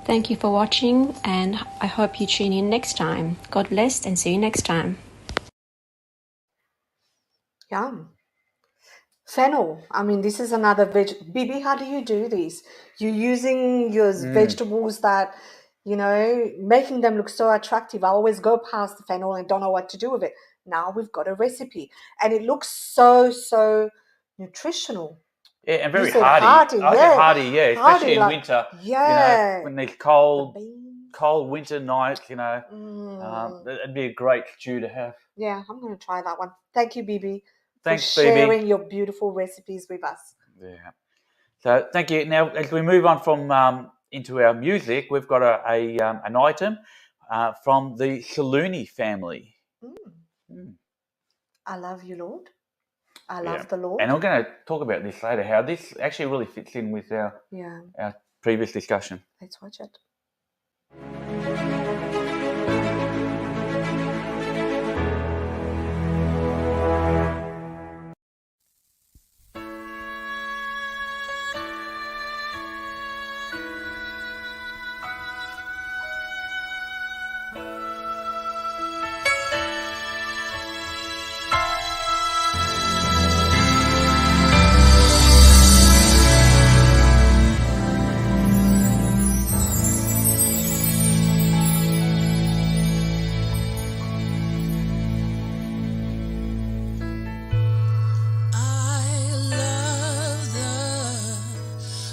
S10: Thank you for watching, and I hope you tune in next time. God bless and see you next time.
S1: Yum. Fennel. I mean, this is another Bibi, how do you do this? You're using your vegetables that, you know, making them look so attractive. I always go past the fennel and don't know what to do with it. Now we've got a recipe. And it looks so nutritional.
S2: Yeah, and very
S1: You said
S2: hardy.
S1: hardy,
S2: I
S1: yeah.
S2: get hardy, yeah, especially
S1: Hardy,
S2: in
S1: like-
S2: winter.
S1: Yeah.
S2: You know, when there's cold
S1: Beans.
S2: winter nights, you know, it'd be a great stew to have.
S1: Yeah, I'm going to try that one. Thank you, Bibi,
S2: Thanks,
S1: for
S2: Bibi.
S1: sharing your beautiful recipes with us.
S2: Yeah. So thank you. Now, as we move on from into our music, we've got an item from the Saluni family.
S1: I love you, Lord. I love the Lord.
S2: And we're going to talk about this later, how this actually really fits in with our previous discussion.
S1: Let's watch it.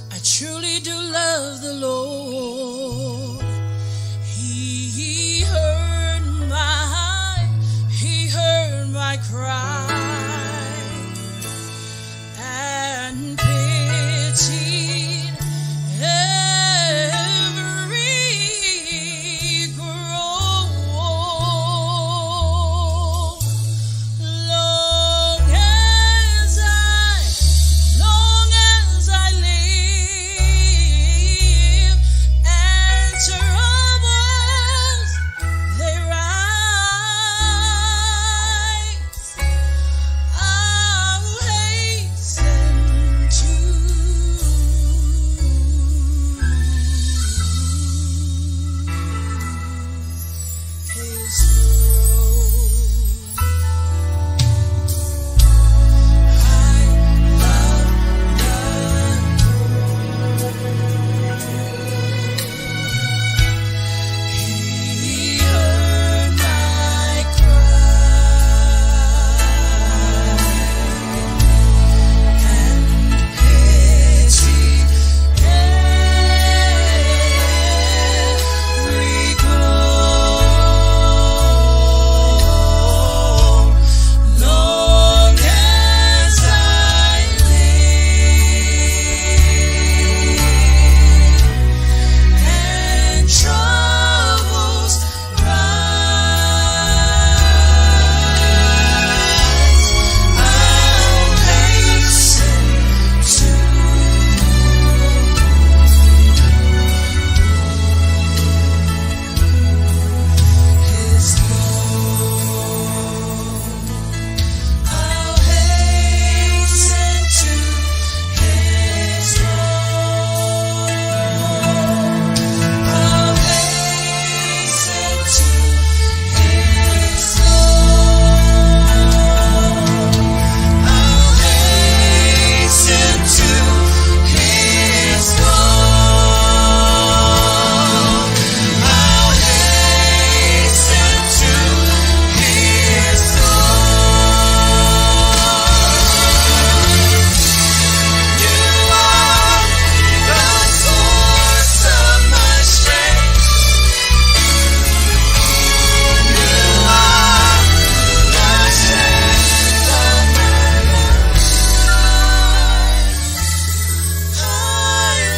S11: I truly do love the Lord. He heard my cry and pitied every groan. Long as I live, and troubles they rise, I'll hasten to His throne. He heard my cry and pitied every groan. Long as I live and troubles rise, I'll hasten to His throne. I'll hasten to His throne. I'll hasten to His throne. I'll hasten to His throne. I'll hasten to His throne. You are the source of my strength. You are the strength of my life. I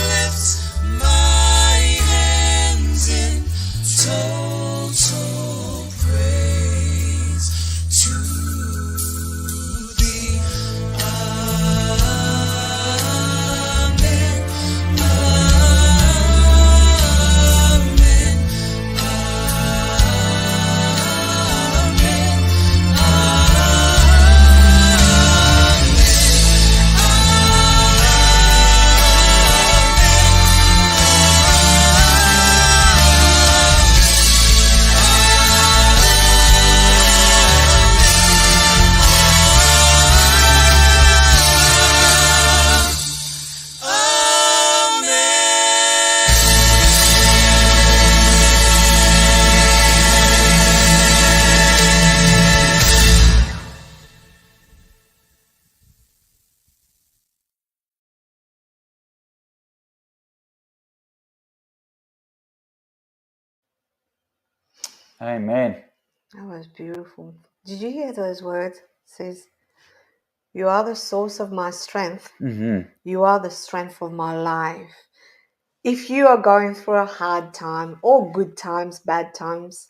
S11: lift my hands in total praise to Thee. Amen. Amen.
S2: Amen.
S1: That was beautiful. Did you hear those words? It says, you are the source of my strength. You are the strength of my life. If you are going through a hard time or good times, bad times,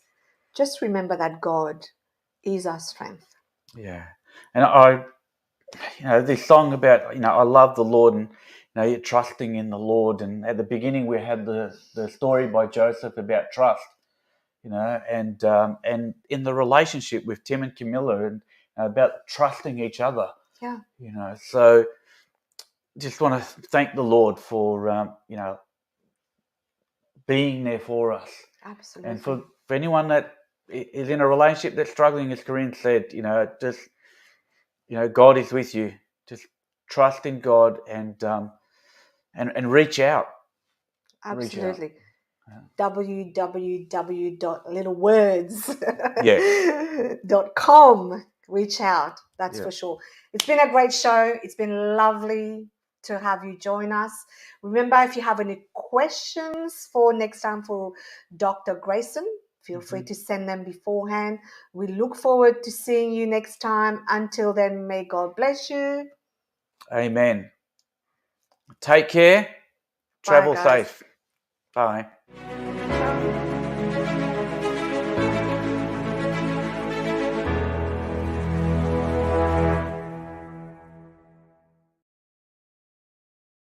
S1: just remember that God is our strength.
S2: Yeah. And I this song about, I love the Lord, and you're trusting in the Lord. And at the beginning, we had the story by Joseph about trust, and in the relationship with Tim and Camilla, and about trusting each other.
S1: Yeah.
S2: So just want to thank the Lord for being there for us.
S1: Absolutely.
S2: And for anyone that is in a relationship that's struggling, as Corinne said, just God is with you. Just trust in God and reach out.
S1: Absolutely.
S2: Yeah.
S1: www.littlewords.com. Reach out. That's
S2: Yeah.
S1: for sure. It's been a great show. It's been lovely to have you join us. Remember, if you have any questions for next time for Dr. Grayson, feel free to send them beforehand. We look forward to seeing you next time. Until then, may God bless you.
S2: Amen. Take care.
S1: Bye,
S2: Travel
S1: guys.
S2: safe. Bye.